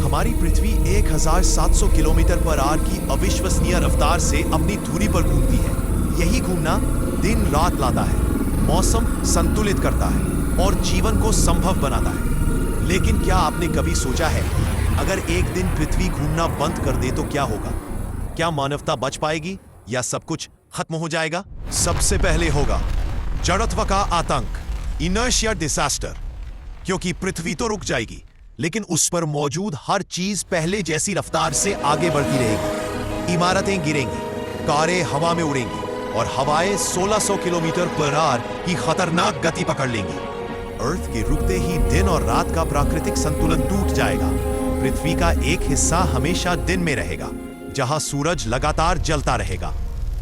हमारी पृथ्वी 1700 kilometre per hour की अविश्वसनीय रफ्तार से अपनी धुरी पर घूमती है। यही घूमना दिन रात लाता है, मौसम संतुलित करता है और जीवन को संभव बनाता है। लेकिन क्या आपने कभी सोचा है, अगर एक दिन पृथ्वी घूमना बंद कर दे तो क्या होगा? क्या मानवता बच पाएगी या सब कुछ खत्म हो जाएगा? सबसे पहले होगा जड़त्व का आतंक, इनर्शिया डिजास्टर, क्योंकि पृथ्वी तो रुक जाएगी लेकिन उस पर मौजूद हर चीज पहले जैसी रफ्तार से आगे बढ़ती रहेगी। इमारतें गिरेंगी, कारें हवा में उड़ेंगी और हवाएं 1600 किलोमीटर पर आवर की खतरनाक गति पकड़ लेंगी। अर्थ के रुकते ही दिन और रात का प्राकृतिक संतुलन टूट जाएगा। पृथ्वी का एक हिस्सा हमेशा दिन में रहेगा, जहां सूरज लगातार जलता रहेगा।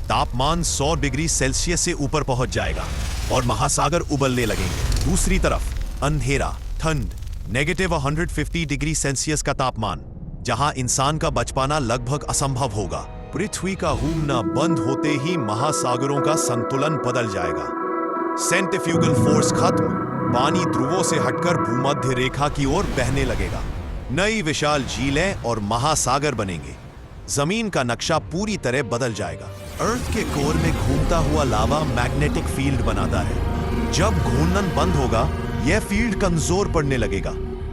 तापमान 100 डिग्री सेल्सियस से ऊपर पहुंच जाएगा और महासागर उबलने लगेंगे। दूसरी तरफ अंधेरा, ठंड, -150 डिग्री सेल्सियस का तापमान, जहां इंसान का बच पाना लगभग असंभव होगा। पृथ्वी का घूमना बंद होते ही महासागरों का संतुलन बदल जाएगा। सेंट्रीफ्यूगल फोर्स खत्म, पानी ध्रुवों से हटकर भूमध्य रेखा की ओर बहने लगेगा। नई विशाल झीलें और महासागर बनेंगे। जमीन का नक्शा पूरी तरह बदल जाएगा। अर्थ के कोर में घूमता हुआ लावा मैग्नेटिक फील्ड बनाता है। जब घूर्णन बंद होगा, यह फील्ड कमजोर पड़ने लगेगा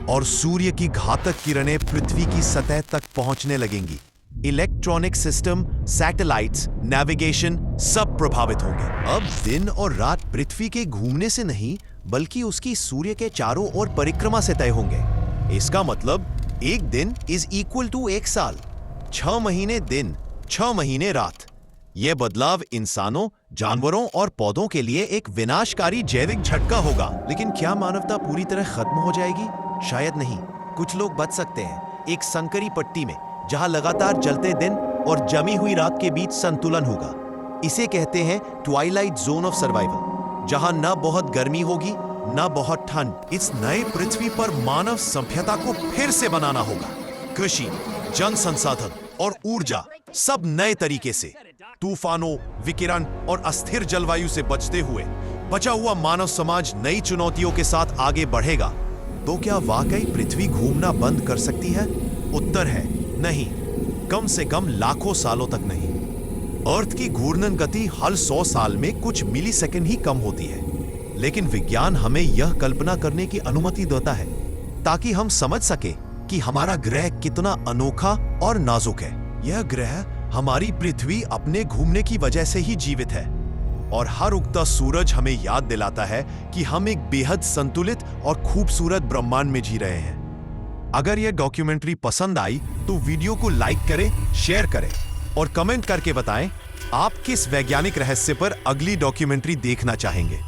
और सूर्य की घातक किरणें पृथ्वी की सतह तक पहुंचने लगेंगी। इलेक्ट्रॉनिक सिस्टम, सैटेलाइट्स, नेविगेशन सब प्रभावित होंगे। अब दिन और रात पृथ्वी के घूमने से नहीं, बल्कि उसकी सूर्य के चारों ओर परिक्रमा से तय होंगे। इसका मतलब एक दिन इज इक्वल टू एक साल। 6 महीने दिन, 6 महीने रात। यह बदलाव इंसानों, जानवरों और पौधों के लिए एक विनाशकारी जैविक झटका होगा। लेकिन क्या मानवता पूरी तरह खत्म हो जाएगी? शायद नहीं। कुछ लोग बच सकते हैं, एक संकरी पट्टी में, जहां लगातार जलते दिन और जमी हुई रात के बीच संतुलन होगा। इसे कहते हैं ट्वाइलाइट जोन ऑफ सर्वाइवल, जहां न बहुत गर्मी होगी न बहुत ठंड। इस नए पृथ्वी पर मानव सभ्यता को फिर से बनाना होगा। कृषि, जन संसाधन और ऊर्जा सब नए तरीके से। तूफानों, विकिरण और अस्थिर जलवायु से बचते हुए बचा हुआ मानव समाज नई चुनौतियों के साथ आगे बढ़ेगा। तो क्या वाकई पृथ्वी घूमना बंद कर सकती है? उत्तर है नहीं, कम से कम लाखों सालों तक नहीं। अर्थ की घूर्णन गति हर 100 साल में कुछ मिलीसेकंड ही कम होती है। लेकिन विज्ञान हमें यह कल्पना करने की अनुमति देता है ताकि हम समझ सके कि हमारा ग्रह कितना अनोखा और नाजुक है। यह ग्रह हमारी पृथ्वी अपने घूमने की वजह से ही जीवित है और हर उगता सूरज हमें याद दिलाता है कि हम एक बेहद संतुलित और खूबसूरत ब्रह्मांड में जी रहे हैं। अगर यह डॉक्यूमेंट्री पसंद आई तो वीडियो को लाइक करें, शेयर करें और कमेंट करके बताएं आप किस वैज्ञानिक रहस्य पर अगली डॉक्यूमेंट्री देखना चाहेंगे।